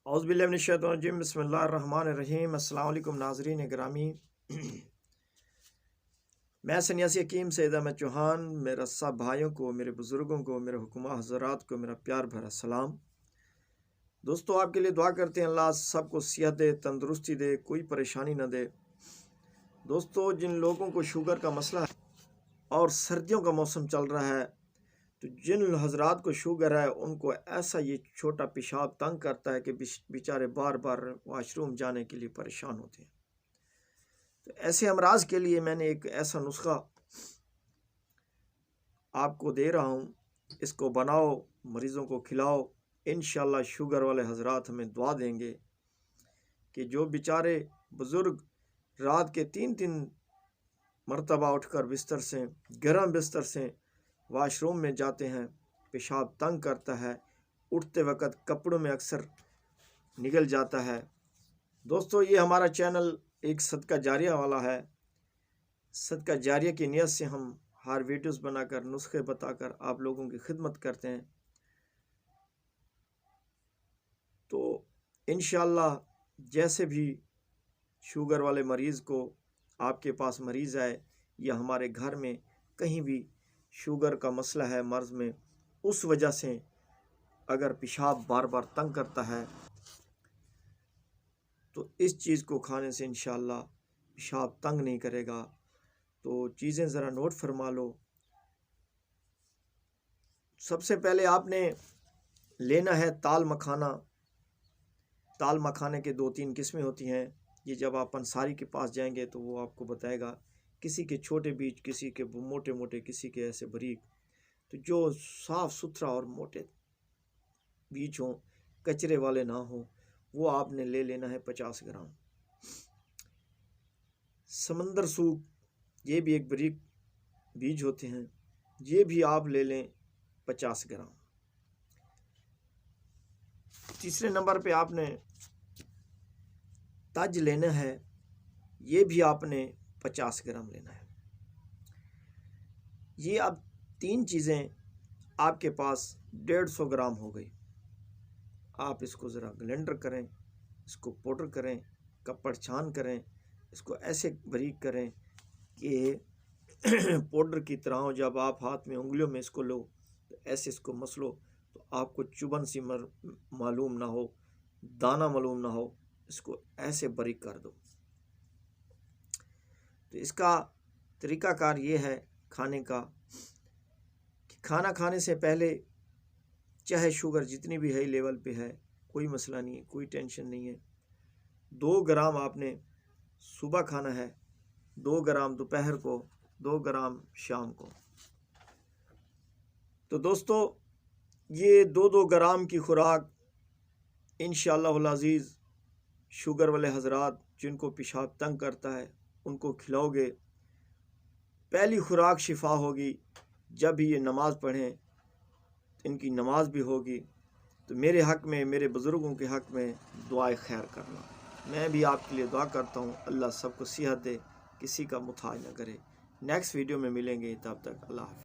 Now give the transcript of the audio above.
اعوذ باللہ من الشیطان الرجیم بسم اللہ الرحمن الرحیم۔ السلام علیکم ناظرین گرامی، میں سنیاسی حکیم سید احمد چوہان، میرا سب بھائیوں کو، میرے بزرگوں کو، میرے حکماء حضرات کو میرا پیار بھرا سلام۔ دوستو، آپ کے لیے دعا کرتے ہیں اللہ سب کو صحت دے، تندرستی دے، کوئی پریشانی نہ دے۔ دوستو، جن لوگوں کو شوگر کا مسئلہ ہے اور سردیوں کا موسم چل رہا ہے، تو جن حضرات کو شوگر ہے ان کو ایسا یہ چھوٹا پیشاب تنگ کرتا ہے کہ بیچارے بار بار واش روم جانے کے لیے پریشان ہوتے ہیں۔ تو ایسے امراض کے لیے میں نے ایک ایسا نسخہ آپ کو دے رہا ہوں، اس کو بناؤ، مریضوں کو کھلاؤ، انشاءاللہ شوگر والے حضرات ہمیں دعا دیں گے کہ جو بیچارے بزرگ رات کے 3 مرتبہ اٹھ کر بستر سے، گرم بستر سے واش روم میں جاتے ہیں، پیشاب تنگ کرتا ہے، اٹھتے وقت کپڑوں میں اکثر نگل جاتا ہے۔ دوستو، یہ ہمارا چینل ایک صدقہ جاریہ والا ہے۔ صدقہ جاریہ کی نیت سے ہم ہر ویڈیوز بنا کر، نسخے بتا کر آپ لوگوں کی خدمت کرتے ہیں۔ تو انشاءاللہ جیسے بھی شوگر والے مریض کو، آپ کے پاس مریض آئے یا ہمارے گھر میں کہیں بھی شوگر کا مسئلہ ہے، مرض میں، اس وجہ سے اگر پیشاب بار بار تنگ کرتا ہے تو اس چیز کو کھانے سے انشاءاللہ پیشاب تنگ نہیں کرے گا۔ تو چیزیں ذرا نوٹ فرما لو۔ سب سے پہلے آپ نے لینا ہے تال مکھانا۔ تال مکھانے کے 2-3 قسمیں ہوتی ہیں۔ یہ جب آپ انصاری کے پاس جائیں گے تو وہ آپ کو بتائے گا، کسی کے چھوٹے بیج، کسی کے موٹے موٹے، کسی کے ایسے باریک۔ تو جو صاف ستھرا اور موٹے بیج ہوں، کچرے والے نہ ہوں، وہ آپ نے لے لینا ہے 50 گرام۔ سمندر سوپ، یہ بھی ایک باریک بیج ہوتے ہیں، یہ بھی آپ لے لیں 50 گرام۔ تیسرے نمبر پہ آپ نے تج لینا ہے، یہ بھی آپ نے 50 گرام لینا ہے۔ یہ اب 3 چیزیں آپ کے پاس 150 گرام ہو گئی۔ آپ اس کو ذرا گلینڈر کریں، اس کو پاؤڈر کریں، کپڑ چھان کریں، اس کو ایسے باریک کریں کہ پاؤڈر کی طرح ہو۔ جب آپ ہاتھ میں، انگلیوں میں اس کو لو تو ایسے اس کو مسلو تو آپ کو چبھن سی معلوم نہ ہو، دانہ معلوم نہ ہو، اس کو ایسے باریک کر دو۔ تو اس کا طریقہ کار یہ ہے کھانے کا کہ کھانا کھانے سے پہلے، چاہے شوگر جتنی بھی ہائی لیول پہ ہے، کوئی مسئلہ نہیں ہے، کوئی ٹینشن نہیں ہے، 2 گرام آپ نے صبح کھانا ہے، 2 گرام دوپہر کو، 2 گرام شام کو۔ تو دوستو، یہ 2 گرام کی خوراک انشاءاللہ العزیز شوگر والے حضرات جن کو پیشاب تنگ کرتا ہے ان کو کھلاؤ گے، پہلی خوراک شفا ہوگی۔ جب ہی یہ نماز پڑھیں ان کی نماز بھی ہوگی۔ تو میرے حق میں، میرے بزرگوں کے حق میں دعائے خیر کرنا۔ میں بھی آپ کے لیے دعا کرتا ہوں، اللہ سب کو صحت دے، کسی کا محتاج نہ کرے۔ نیکسٹ ویڈیو میں ملیں گے، تب تک اللہ حافظ۔